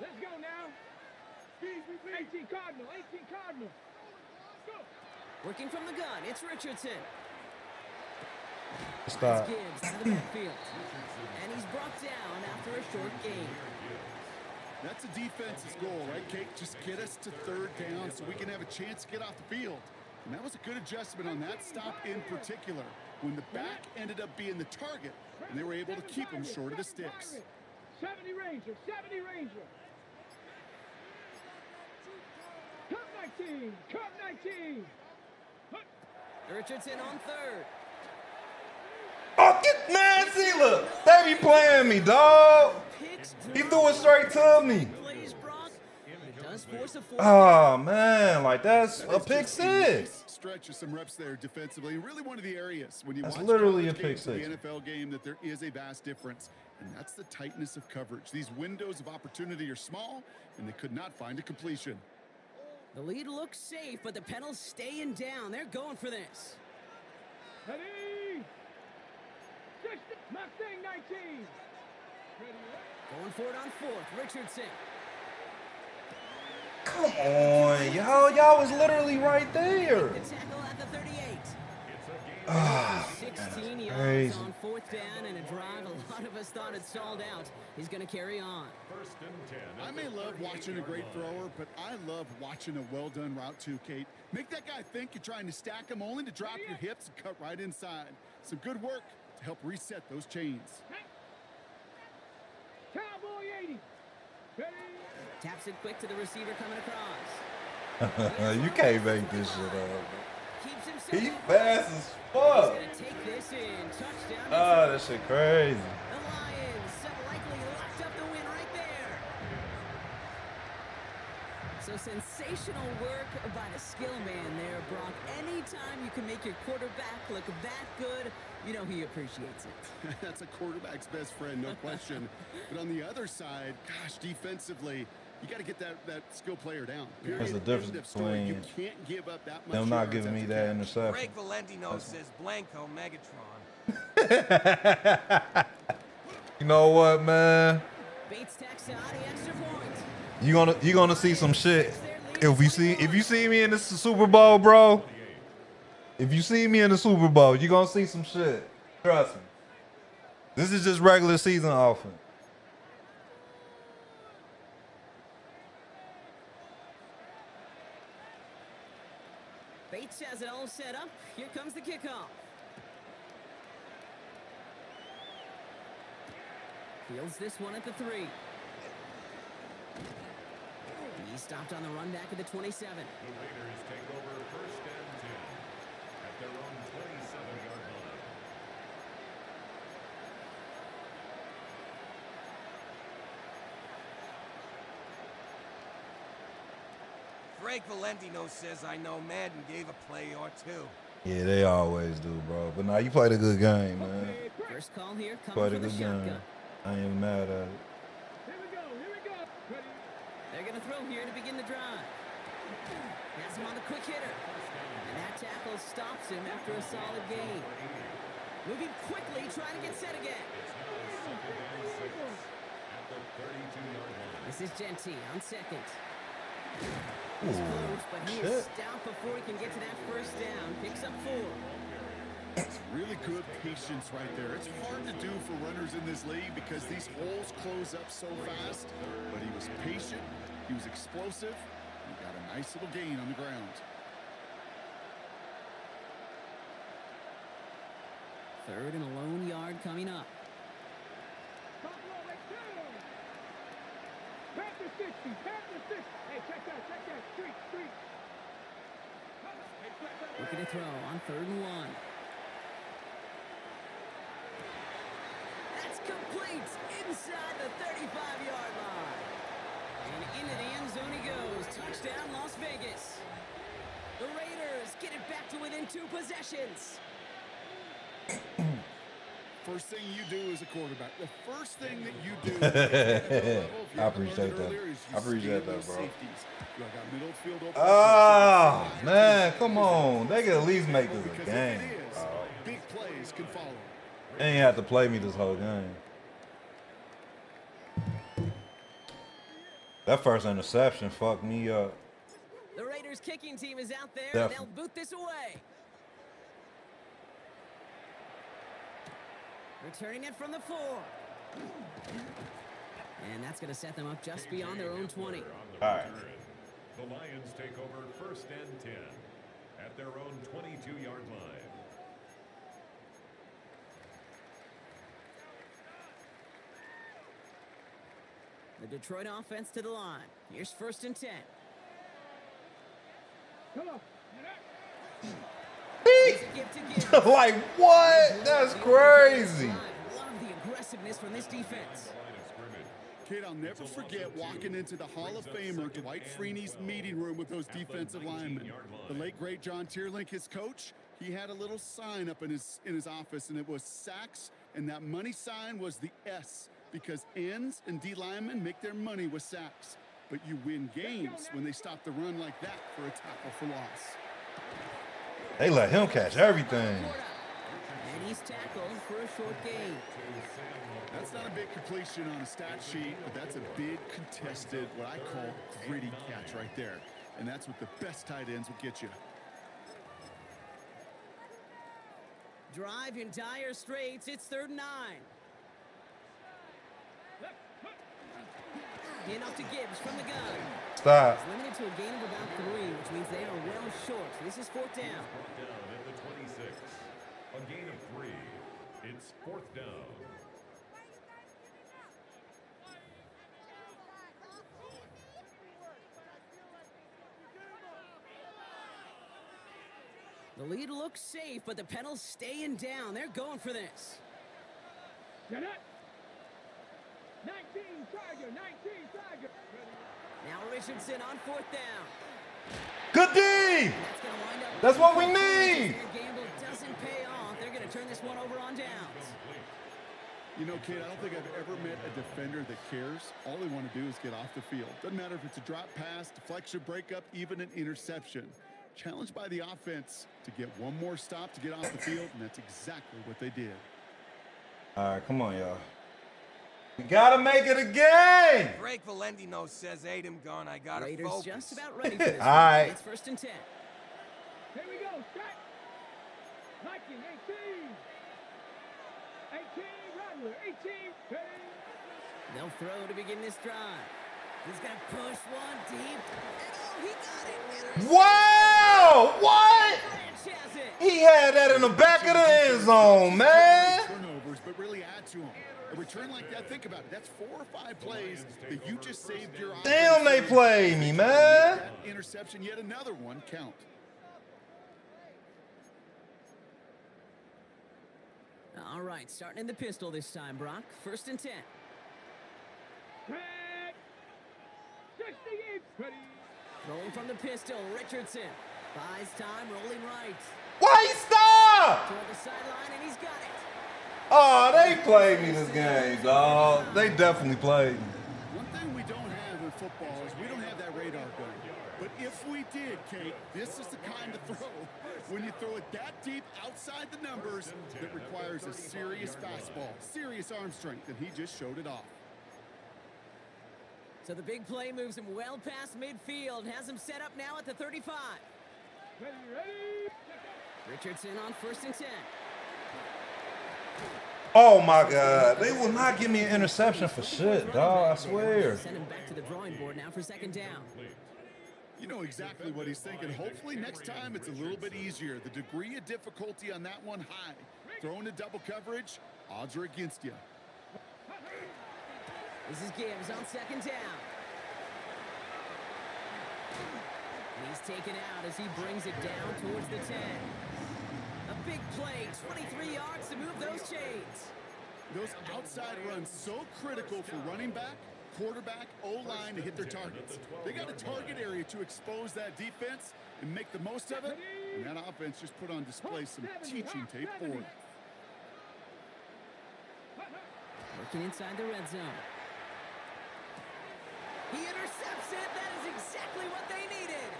Let's go now. 18 Cardinal, 18 Cardinal. Go. Working from the gun, it's Richardson. Stop. Gibbs out of the backfield. And he's brought down after a short gain. That's a defense's goal, right, Kate? Just get us to 3rd down so we can have a chance to get off the field. And that was a good adjustment on that stop in particular, when the back ended up being the target, and they were able to keep him short of the sticks. 70 Ranger, 70 Ranger. Cup 19, Cup 19. Richardson on 3rd. Oh, get man, see, look, they be playing me, dog. He threw it straight to me. Plays Brock. It does force a 4th Oh man, like that's a pick six. Stretch of some reps there defensively. Really one of the areas when you That's watch literally college a pick games to six. the NFL game that there is a vast difference, and that's the tightness of coverage. These windows of opportunity are small, and they could not find a completion. The lead looks safe, but the Penals staying down. They're going for this. Ready. 60, Mustang 19. Going for it on 4th. Richardson. Come on, y'all was literally right there. The tackle at the 38. Ah, 16 yards crazy. on 4th down and a drive a lot of us thought had stalled out. He's going to carry on. 1st and 10. I may love watching a great thrower, but I love watching a well-done route too, Kate. Make that guy think you're trying to stack him only to drop your hips and cut right inside. Some good work to help reset those chains. Cowboy 80. Ready? Taps it quick to the receiver coming across. You can't make this shit up. Keeps himself He in fast play. as fuck. He's gonna take this in. Touchdown. Oh, that shit crazy. The Lions likely locked up the win right there. So sensational work by the skill man there, Brock. Anytime you can make your quarterback look that good, you know he appreciates it. That's a quarterback's best friend, no question. But on the other side, gosh, defensively, you got to get that skill player down. Period. What's the difference between you can't give up that much them not yards giving me after that catch. interception? Greg Valentino says Blanco Megatron. You know what, man? Bates tacks out the extra point. You gonna see some shit. If you see me in the Super Bowl, bro. If you see me in the Super Bowl, you gonna see some shit. Trust me. This is just regular season offense. Bates has it all set up. Here comes the kickoff. Fields this one at the 3. He stopped on the run back at the 27. The Raiders take over first and 10 at their own 27-yard line. Greg Valentino says I know Madden gave a play or two. Yeah, they always do, bro. But now you played a good game, man. First call here coming Played a from the good shotgun. game. I ain't even mad at it. Here we go. Here we go. Ready? They're going to throw here to begin the drive. Has him on the quick hitter. And that tackle stops him after a solid gain. Moving quickly, trying to get set again. This is Genty on second. He's close, but he is stopped before he can get to that first down. Picks up 4. It's really good patience right there. It's hard to do for runners in this league because these holes close up so fast. But he was patient. He was explosive. He got a nice little gain on the ground. Third and a lone yard coming up. Buffalo at 2. Panther 60. Panther 60. Hey, check that. Check that. Street. Looking to throw on 3rd and 1. That's complete inside the 35-yard line. And into the end zone he goes. Touchdown, Las Vegas. The Raiders get it back to within 2 possessions. First thing you do as a quarterback, the first thing that you do. I appreciate that. I appreciate that, bro. Ah, man, come on. They can at least make this a game. Big plays can follow. They ain't have to play me this whole game. That first interception fucked me up. The Raiders kicking team is out there, and Definitely. they'll boot this away. Returning it from the 4. And that's going to set them up just beyond their own 20. All right. The Lions take over first and 10 at their own 22-yard line. The Detroit offense to the line. Here's 1st and 10. Come on. Here's a give to give. Like, what? That's crazy. Love the aggressiveness from this defense. Kid, I'll never forget walking into the Hall of Famer Dwight Freeney's meeting room with those defensive linemen. The late, great John Tierlink, his coach, he had a little sign up in his office, and it was sacks, and that money sign was the S, because ends and D linemen make their money with sacks. But you win games when they stop the run like that for a tackle for loss. They let him catch everything. And he's tackled for a short gain. That's not a big completion on a stat sheet, but that's a big contested, what I call gritty catch right there. And that's what the best tight ends will get you. Drive in dire straits. It's 3rd and 9. Hand off to Gibbs from the gun. Stop. It's limited to a gain of about 3, which means they are well short. This is 4th down. Down at the 26. A gain of 3. It's 4th down. The lead looks safe, but the pedal's staying down. They're going for this. Get it. 19 Tiger, 19 Tiger. Now Richardson on 4th down. Good D! That's gonna wind up. That's what we need. Their gamble doesn't pay off. They're gonna turn this one over on downs. You know, kid, I don't think I've ever met a defender that cares. All they want to do is get off the field. Doesn't matter if it's a drop pass, deflection, breakup, even an interception. Challenged by the offense to get one more stop to get off the field, and that's exactly what they did. All right, come on, y'all. We gotta make it a game. Greg Valentino says, Adam gone, I gotta Raiders focus. just about ready for this. All right. It's 1st and 10. Here we go. Set. Nike, 18. 18, Rattler, 18. Ready. They'll throw to begin this drive. He's gonna push one deep. And oh, he got it. Interception. Wow! What? Branch has it. He had that in the back of the end zone, man. Turnovers, but really add to them. A return like that, think about it. That's 4 or 5 plays that you just saved your offense. Damn, they played me, man. That interception, yet another one count. All right, starting in the pistol this time, Brock. 1st and 10. Set. 68. Ready. Throwing from the pistol, Richardson. Buys time, rolling right. Why he stop? Toward the sideline, and he's got it. Oh, they played me this game, dog. They definitely played me. One thing we don't have in football is we don't have that radar gun. But if we did, Kate, this is the kind of throw, when you throw it that deep outside the numbers, that requires a serious fastball, serious arm strength, and he just showed it off. So the big play moves him well past midfield, has him set up now at the 35. Ready, ready. Richardson on 1st and 10. Oh my God, they will not give me an interception for shit, dog. I swear. Send him back to the drawing board now for 2nd down. You know exactly what he's thinking. Hopefully next time it's a little bit easier. The degree of difficulty on that one high. Throwing to double coverage, odds are against you. This is Gibbs on 2nd down. He's taken out as he brings it down towards the 10. A big play, 23 yards to move those chains. Those outside runs so critical for running back, quarterback, O-line to hit their targets. They got a target area to expose that defense and make the most of it. And that offense just put on display some teaching tape for it. Working inside the red zone. He intercepts it. That is exactly what they needed.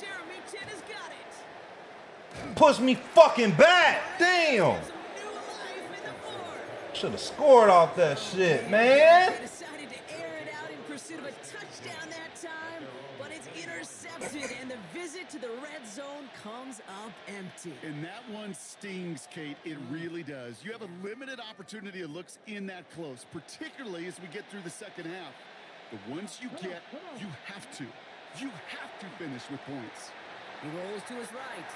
Jeremy Chin has got it. Push me fucking back. Damn. Some new life in the fort. Should have scored off that shit, man. They decided to air it out in pursuit of a touchdown that time, but it's intercepted, and the visit to the red zone comes up empty. And that one stings, Kate. It really does. You have a limited opportunity of looks in that close, particularly as we get through the second half. But once you get, you have to finish with points. He rolls to his right.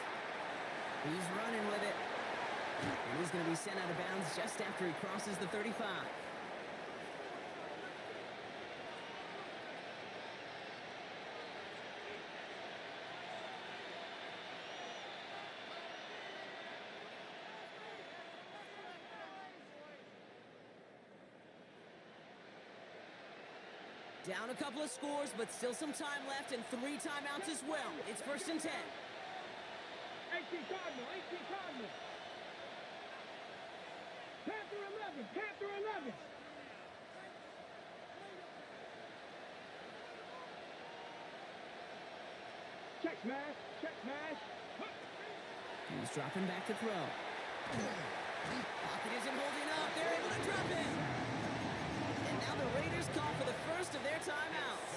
He's running with it. And he's going to be sent out of bounds just after he crosses the 35. Down a couple of scores, but still some time left and 3 timeouts as well. It's 1st and 10. 18 Cardinal, 18 Cardinal. Panther 11, Panther 11. Check smash, check smash. He's dropping back to throw. Pocket isn't holding up. They're able to drop it. And now the Raiders call for the first of their timeouts.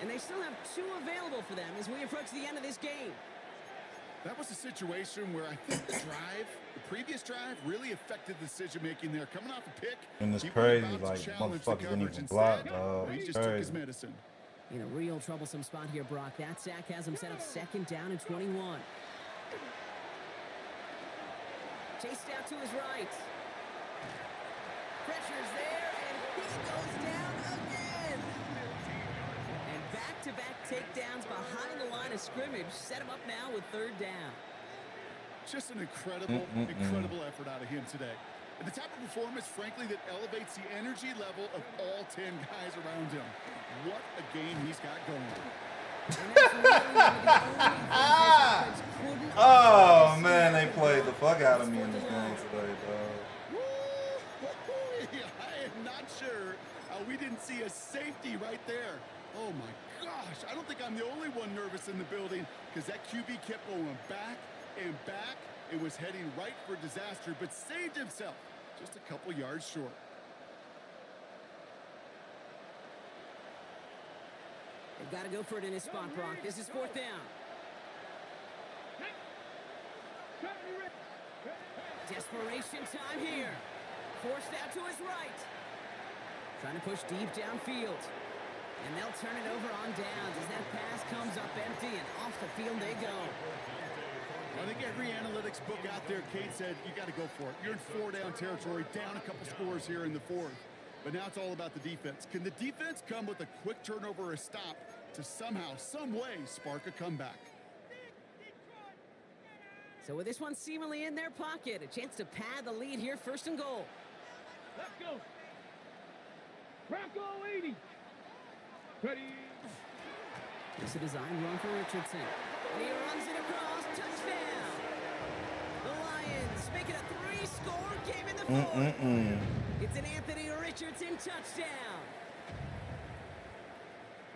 And they still have 2 available for them as we approach the end of this game. That was a situation where I think the previous drive, really affected the decision-making there. Coming off a pick. And it's he was crazy, about to like, challenge the motherfuckers didn't coverage even block, instead. dog. He It's just took his crazy. medicine. In a real troublesome spot here, Brock. That sack has him set up 2nd down and 21. Chased out to his right. Pressure's there, and he goes down again. And back-to-back takedowns behind the line of scrimmage set him up now with third down. Just an incredible, incredible effort out of him today. And the type of performance, frankly, that elevates the energy level of all 10 guys around him. What a game he's got going. Oh man, they played the fuck out of me in this game today, dog. I am not sure how we didn't see a safety right there. Oh my gosh, I don't think I'm the only one nervous in the building because that QB kept going back and back. It was heading right for disaster, but saved himself just a couple yards short. They've got to go for it in his spot, Brock. This is fourth down. Desperation time here. Forced out to his right. Trying to push deep downfield. And they'll turn it over on downs as that pass comes up empty and off the field they go. I think every analytics book out there, Kate said, you got to go for it. You're in four-down territory, down a couple scores here in the fourth. But now it's all about the defense. Can the defense come with a quick turnover or a stop to somehow, some way, spark a comeback? So with this one seemingly in their pocket, a chance to pad the lead here, first and goal. Let's go. Bronco 80. Ready. It's a design run for Richardson. And he runs it across. Touchdown. The Lions make it a three-score game in the fourth. It's an Anthony Richardson touchdown.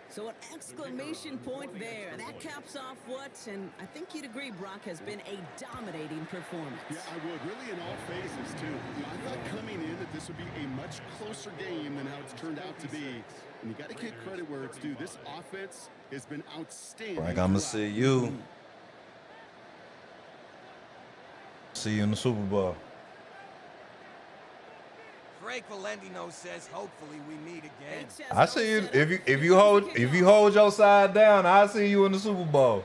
So an exclamation point there. That caps off what, and I think you'd agree, Brock, has been a dominating performance. Yeah, I would. Really in all phases, too. You know, I thought coming in that this would be a much closer game than how it's turned out to be. And you got to give credit where it's due. This offense has been outstanding. Frank, I'm going to see you. See you in the Super Bowl. Frank Valentino says, hopefully we meet again. I see you if you hold your side down. I see you in the Super Bowl.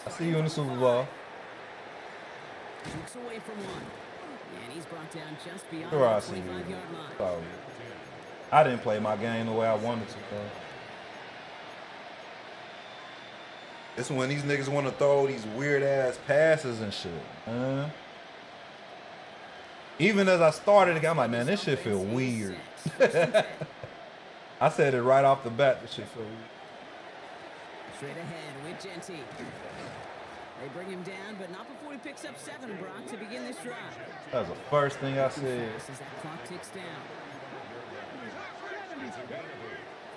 I see you in the Super Bowl. Shoots away from one, and he's brought down just beyond Sure, I the see you. 25-yard line. Sorry. I didn't play my game the way I wanted to, bro. It's when these niggas want to throw these weird ass passes and shit, man. Even as I started, I'm like, man, this shit feel weird. I said it right off the bat. This shit feel weird. Straight ahead with Genty. They bring him down, but not before he picks up 7, Brock, to begin this drive. That was the first thing I said. As that clock ticks down.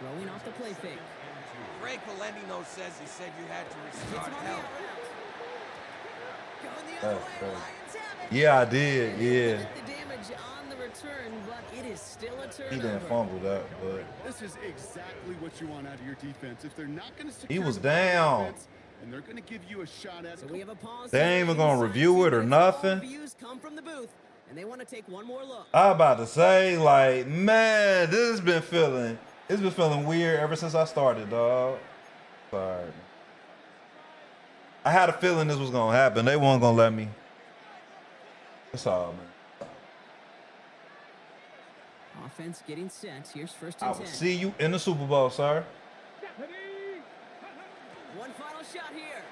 Throwing off the play fake. Frank Valentino says he said you had to Hits restart him on the help. out route. Going the other way, Lions have it. Yeah, I did. And Yeah. limit the damage on the return, but it is still a turnover. He didn't fumble that, but This is exactly what you want out of your defense. If they're not going to secure he was the down. defense, and they're going to give you a shot at So it. we have a pause. They ain't even gonna review it or nothing. Views come from the booth, and they want to take one more look. I about to say, like, man, this has been feeling. It's been feeling weird ever since I started, dog. Sorry. I had a feeling this was gonna happen. They weren't gonna let me. That's all, man. Offense getting set. Here's first I and will 10. see you in the Super Bowl, sir. One final shot here.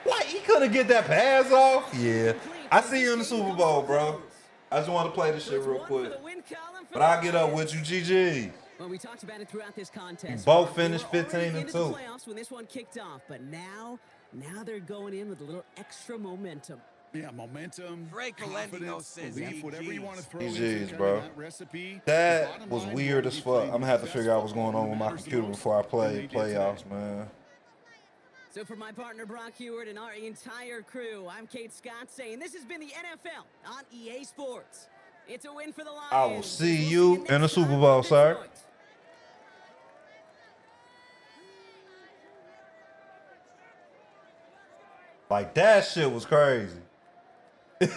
What? He couldn't get that pass off? Yeah. I see you in the Super Bowl, bro. I just want to play this shit real quick. But I'll get up with you, GG. Well, we talked about it throughout this contest. Both They were finished already 15 and into 2. the playoffs when this one kicked off, but now they're going in with a little extra momentum. Yeah, momentum, Frank Valentino confidence, says belief, whatever you want to throw GGs, into bro. that recipe. That The bottom was line, weird will as be fuck. playing I'm gonna have to best figure out what's football going on with my matters the computer most before I than play they did playoffs, today. man. So for my partner Brock Heward and our entire crew, I'm Kate Scott saying this has been the NFL on EA Sports. It's a win for the Lions. I will see We'll you next in the Super time Bowl, from sir. Detroit. Like, that shit was crazy. They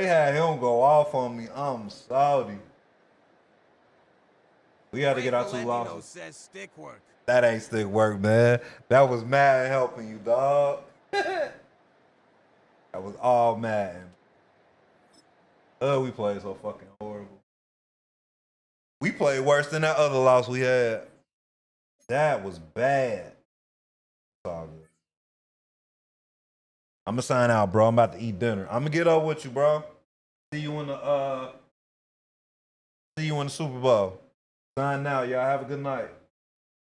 had him go off on me. I'm Saudi. We had to get our Ray 2 Valentino losses. says stick work. That ain't stick work, man. That was mad helping you, dog. That was all mad. We played so fucking horrible. We played worse than that other loss we had. That was bad. It's all good. I'm gonna sign out, bro. I'm about to eat dinner. I'm gonna get up with you, bro. See you in the Super Bowl. Sign out, y'all. Have a good night.